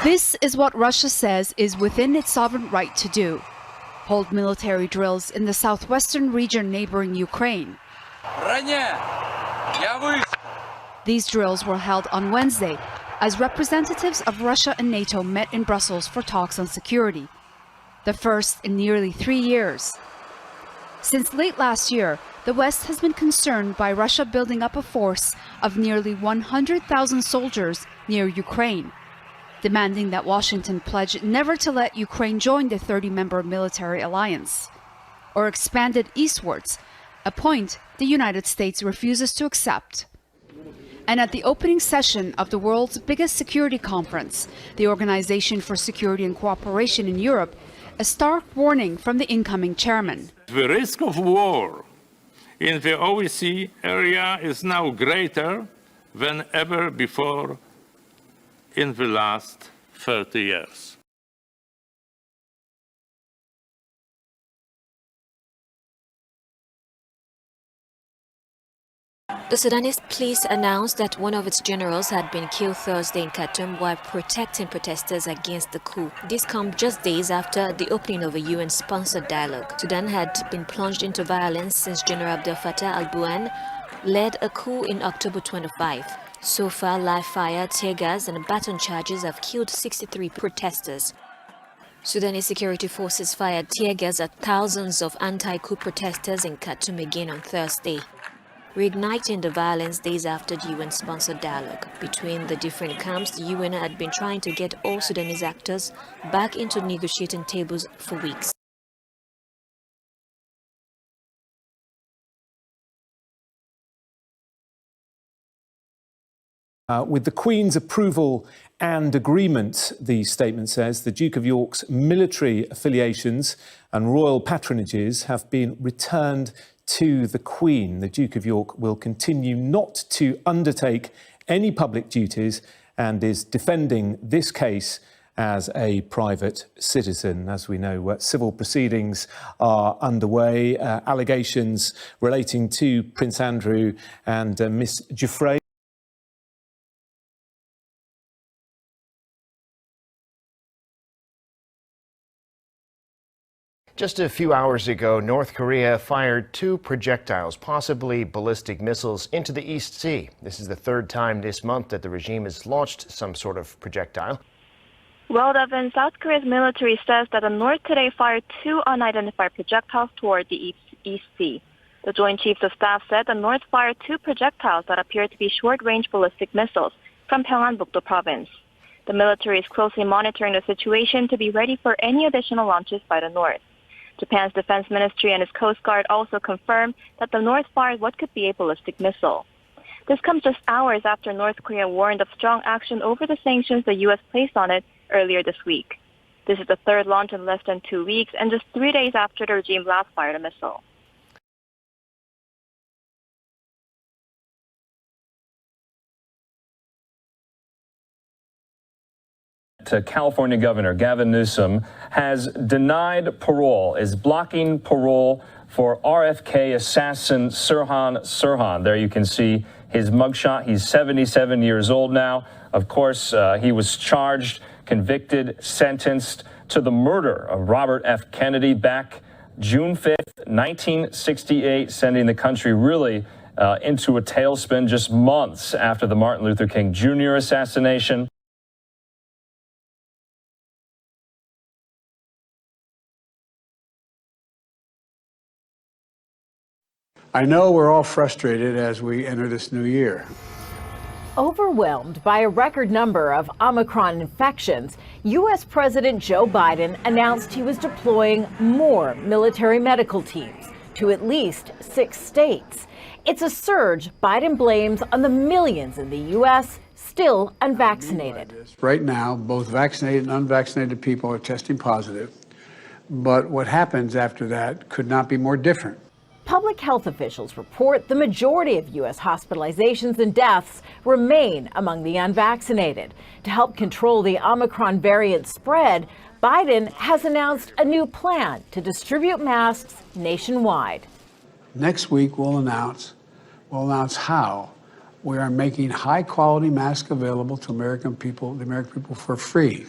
This is what Russia says is within its sovereign right to do: hold military drills in the southwestern region neighboring Ukraine. These drills were held on Wednesday as representatives of Russia and NATO met in Brussels for talks on security, the first in nearly 3 years. Since late last year, the West has been concerned by Russia building up a force of nearly 100,000 soldiers near Ukraine, demanding that Washington pledge never to let Ukraine join the 30-member military alliance, or expand it eastwards, a point the United States refuses to accept. And at the opening session of the world's biggest security conference, the Organization for Security and Cooperation in Europe, a stark warning from the incoming chairman. The risk of war in the OSCE area is now greater than ever before in the last 30 years. The Sudanese police announced that one of its generals had been killed Thursday in Khartoum while protecting protesters against the coup. This comes just days after the opening of a UN-sponsored dialogue. Sudan had been plunged into violence since General Abdel Fattah al-Burhan led a coup in October 25. So far, live fire, tear gas and baton charges have killed 63 protesters. Sudanese security forces fired tear gas at thousands of anti-coup protesters in Khartoum again on Thursday, reigniting the violence days after the UN-sponsored dialogue. Between the different camps, the UN had been trying to get all Sudanese actors back into negotiating tables for weeks. With the Queen's approval and agreement, the statement says, the Duke of York's military affiliations and royal patronages have been returned to the Queen. The Duke of York will continue not to undertake any public duties and is defending this case as a private citizen. As we know, civil proceedings are underway, allegations relating to Prince Andrew and Miss Giuffre. Just a few hours ago, North Korea fired 2 projectiles, possibly ballistic missiles, into the East Sea. This is the 3rd time this month that the regime has launched some sort of projectile. Well, Devin, South Korea's military says that the North today fired 2 unidentified projectiles toward the East Sea. The Joint Chiefs of Staff said the North fired 2 projectiles that appear to be short-range ballistic missiles from Pyeongan-bukdo province. The military is closely monitoring the situation to be ready for any additional launches by the North. Japan's defense ministry and its Coast Guard also confirmed that the North fired what could be a ballistic missile. This comes just hours after North Korea warned of strong action over the sanctions the U.S. placed on it earlier this week. This is the 3rd launch in less than 2 weeks and just 3 days after the regime last fired a missile. California Governor Gavin Newsom has denied parole, is blocking parole for RFK assassin Sirhan Sirhan. There you can see his mugshot. He's 77 years old now. Of course, he was charged, convicted, sentenced to the murder of Robert F. Kennedy back June 5th, 1968, sending the country really into a tailspin just months after the Martin Luther King Jr. assassination. I know we're all frustrated as we enter this new year. Overwhelmed by a record number of Omicron infections, U.S. President Joe Biden announced he was deploying more military medical teams to at least 6 states. It's a surge Biden blames on the millions in the U.S. still unvaccinated. Right now, both vaccinated and unvaccinated people are testing positive. But what happens after that could not be more different. Public health officials report the majority of U.S. hospitalizations and deaths remain among the unvaccinated. To help control the Omicron variant spread, Biden has announced a new plan to distribute masks nationwide. Next week, we'll announce how We are making high-quality masks available to the American people for free.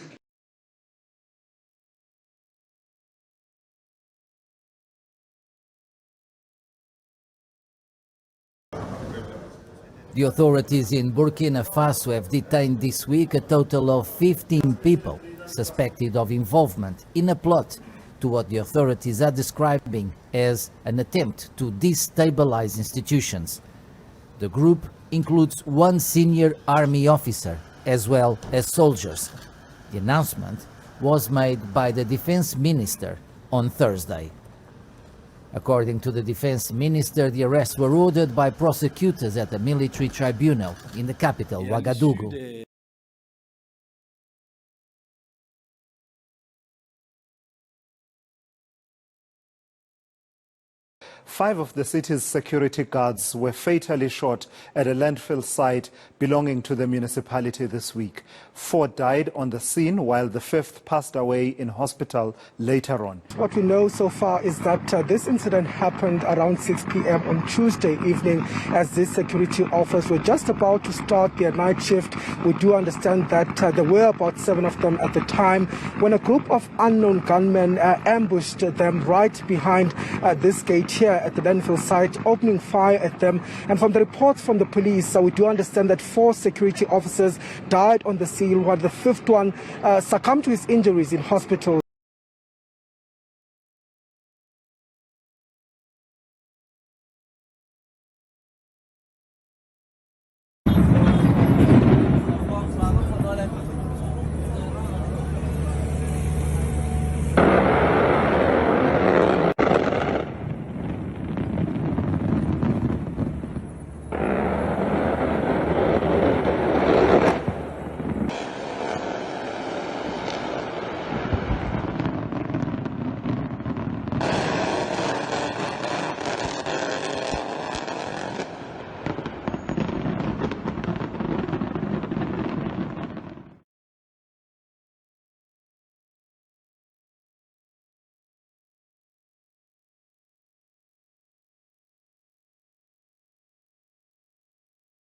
The authorities in Burkina Faso have detained this week a total of 15 people suspected of involvement in a plot to what the authorities are describing as an attempt to destabilize institutions. The group includes one senior army officer as well as soldiers. The announcement was made by the defense minister on Thursday. According to the defense minister, the arrests were ordered by prosecutors at the military tribunal in the capital, Ouagadougou. 5 of the city's security guards were fatally shot at a landfill site belonging to the municipality this week. 4 died on the scene, while the 5th passed away in hospital later on. What we know so far is that this incident happened around 6 p.m. on Tuesday evening as these security officers were just about to start their night shift. We do understand that there were about 7 of them at the time when a group of unknown gunmen ambushed them right behind this gate here at the landfill site, opening fire at them. And from the reports from the police, we do understand that 4 security officers died on the scene, while the 5th one succumbed to his injuries in hospital.